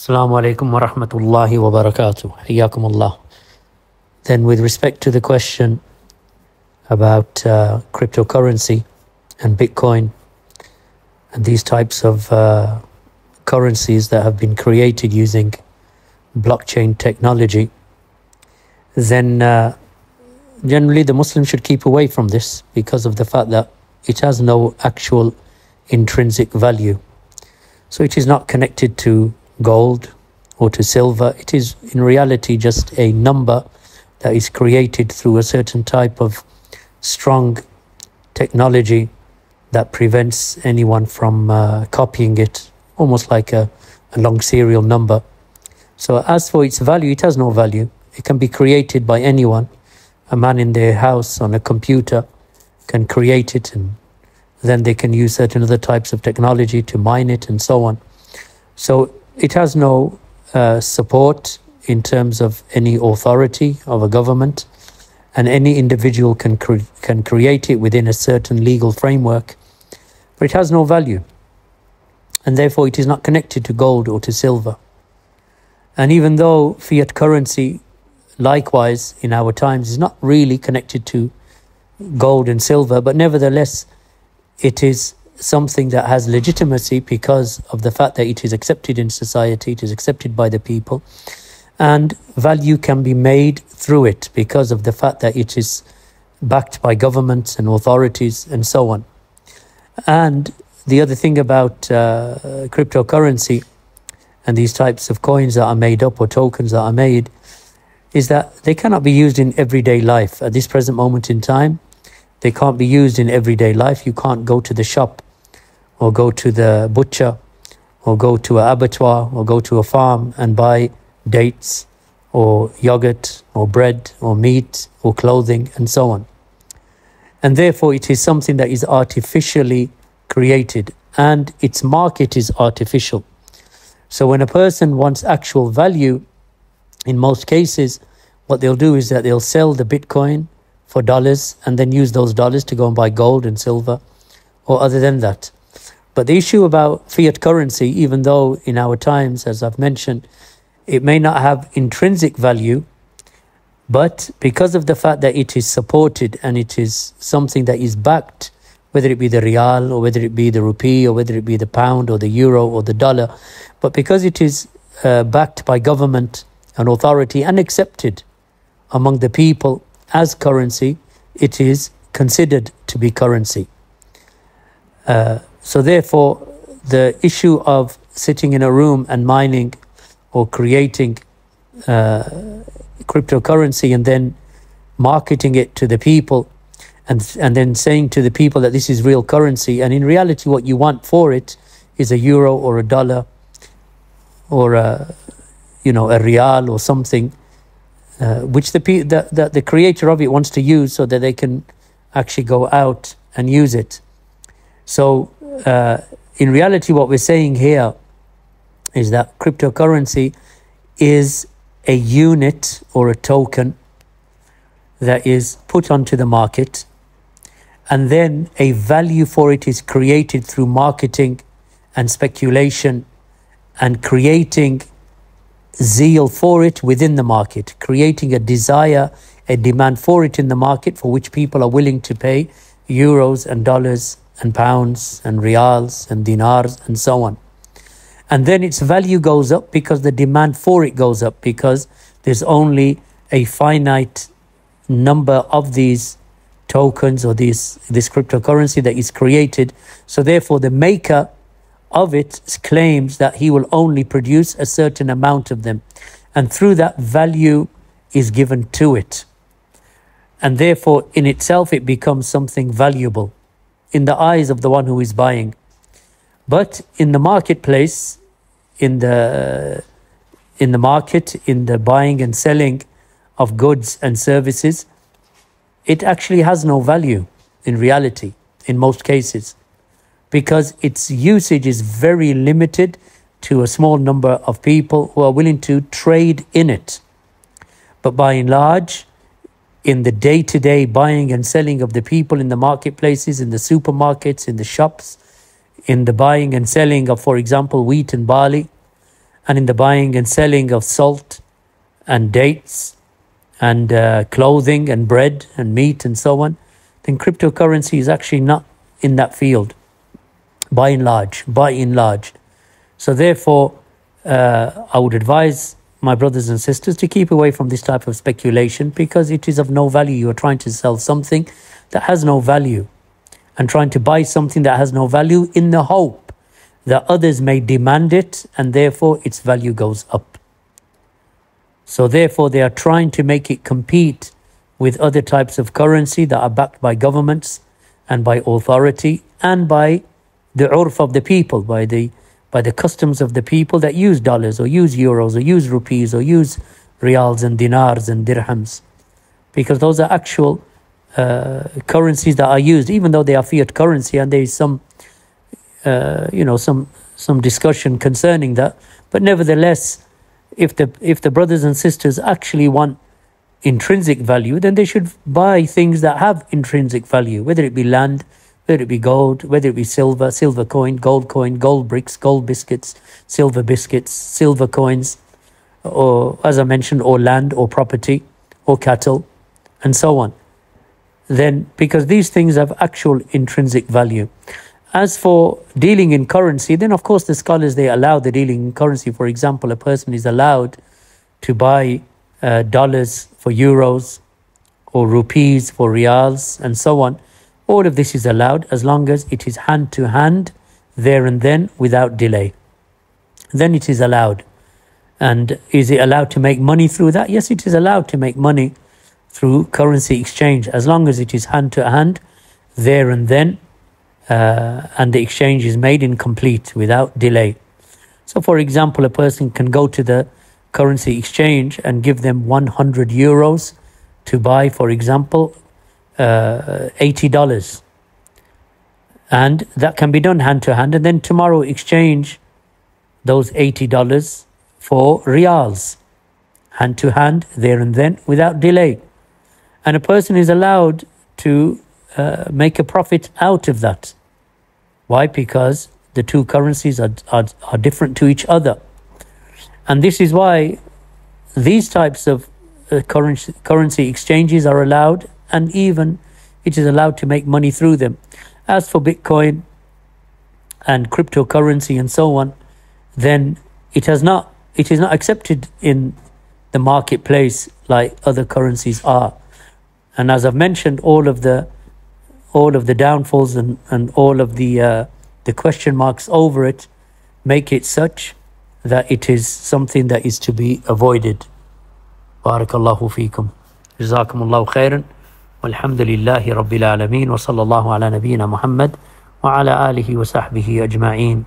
Assalamu alaikum wa rahmatullahi wa barakatuh. Hayyakum Allah. Then with respect to the question about cryptocurrency and Bitcoin and these types of currencies that have been created using blockchain technology, then generally the Muslim should keep away from this because of the fact that it has no actual intrinsic value. So it is not connected to gold or to silver. It is in reality just a number that is created through a certain type of strong technology that prevents anyone from copying it, almost like a long serial number. So as for its value, it has no value. It can be created by anyone. A man in their house on a computer can create it, and then they can use certain other types of technology to mine it and so on. So it has no support in terms of any authority of a government, and any individual can create it within a certain legal framework, but it has no value, and therefore it is not connected to gold or to silver. And even though fiat currency, likewise in our times, is not really connected to gold and silver, but nevertheless it is something that has legitimacy because of the fact that it is accepted in society, it is accepted by the people, and value can be made through it because of the fact that it is backed by governments and authorities and so on. And the other thing about cryptocurrency and these types of coins that are made up or tokens that are made is that they cannot be used in everyday life. At this present moment in time, they can't be used in everyday life. You can't go to the shop or go to the butcher or go to an abattoir or go to a farm and buy dates or yogurt or bread or meat or clothing and so on. And therefore it is something that is artificially created, and its market is artificial. So when a person wants actual value, in most cases, what they'll do is that they'll sell the Bitcoin for dollars and then use those dollars to go and buy gold and silver or other than that. But the issue about fiat currency, even though in our times, as I've mentioned, it may not have intrinsic value, but because of the fact that it is supported and it is something that is backed, whether it be the rial or whether it be the rupee or whether it be the pound or the euro or the dollar, but because it is backed by government and authority and accepted among the people as currency, it is considered to be currency. So therefore, the issue of sitting in a room and mining or creating cryptocurrency and then marketing it to the people and then saying to the people that this is real currency, and in reality what you want for it is a euro or a dollar or a rial or something, which the creator of it wants to use so that they can actually go out and use it. So in reality what we're saying here is that cryptocurrency is a unit or a token that is put onto the market, and then a value for it is created through marketing and speculation and creating zeal for it within the market, creating a desire, a demand for it in the market, for which people are willing to pay euros and dollars and pounds and rials and dinars and so on. And then its value goes up because the demand for it goes up, because there's only a finite number of these tokens or this cryptocurrency that is created. So therefore the maker of it claims that he will only produce a certain amount of them, and through that value is given to it, and therefore in itself it becomes something valuable in the eyes of the one who is buying. But in the marketplace, in the market, in the buying and selling of goods and services, it actually has no value in reality in most cases, because its usage is very limited to a small number of people who are willing to trade in it. But by and large, in the day-to-day buying and selling of the people in the marketplaces, in the supermarkets, in the shops, in the buying and selling of, for example, wheat and barley, and in the buying and selling of salt and dates and clothing and bread and meat and so on, then cryptocurrency is actually not in that field, by and large. So therefore, I would advise my brothers and sisters to keep away from this type of speculation, because it is of no value. You are trying to sell something that has no value and trying to buy something that has no value in the hope that others may demand it and therefore its value goes up. So therefore, they are trying to make it compete with other types of currency that are backed by governments and by authority and by the urf of the people, by the customs of the people that use dollars or use euros or use rupees or use riyals and dinars and dirhams, because those are actual currencies that are used, even though they are fiat currency, and there is some some discussion concerning that. But nevertheless, if the brothers and sisters actually want intrinsic value, then they should buy things that have intrinsic value, whether it be land, whether it be gold, whether it be silver coin, gold bricks, gold biscuits, silver coins, or, as I mentioned, or land or property or cattle and so on. Then, because these things have actual intrinsic value. As for dealing in currency, then of course the scholars, they allow the dealing in currency. For example, a person is allowed to buy dollars for euros or rupees for riyals and so on. All of this is allowed as long as it is hand to hand, there and then, without delay. Then it is allowed. And is it allowed to make money through that? Yes, it is allowed to make money through currency exchange, as long as it is hand to hand, there and then, and the exchange is made in complete, without delay. So for example, a person can go to the currency exchange and give them 100 euros to buy, for example, $80. And that can be done hand to hand, and then tomorrow exchange those $80 for riyals, hand to hand, there and then, without delay. And a person is allowed to make a profit out of that. Why? Because the two currencies are different to each other. And this is why these types of currency exchanges are allowed, and even it is allowed to make money through them. As for Bitcoin and cryptocurrency and so on, then it is not accepted in the marketplace like other currencies are. And as I've mentioned, all of the downfalls and all of the question marks over it make it such that it is something that is to be avoided. Barakallahu feekum. Jazakumullahu khairan. Walhamdulillahi rabbil alameen. Wa sallallahu ala nabiyyina Muhammad wa ala alihi wa sahbihi ajma'een.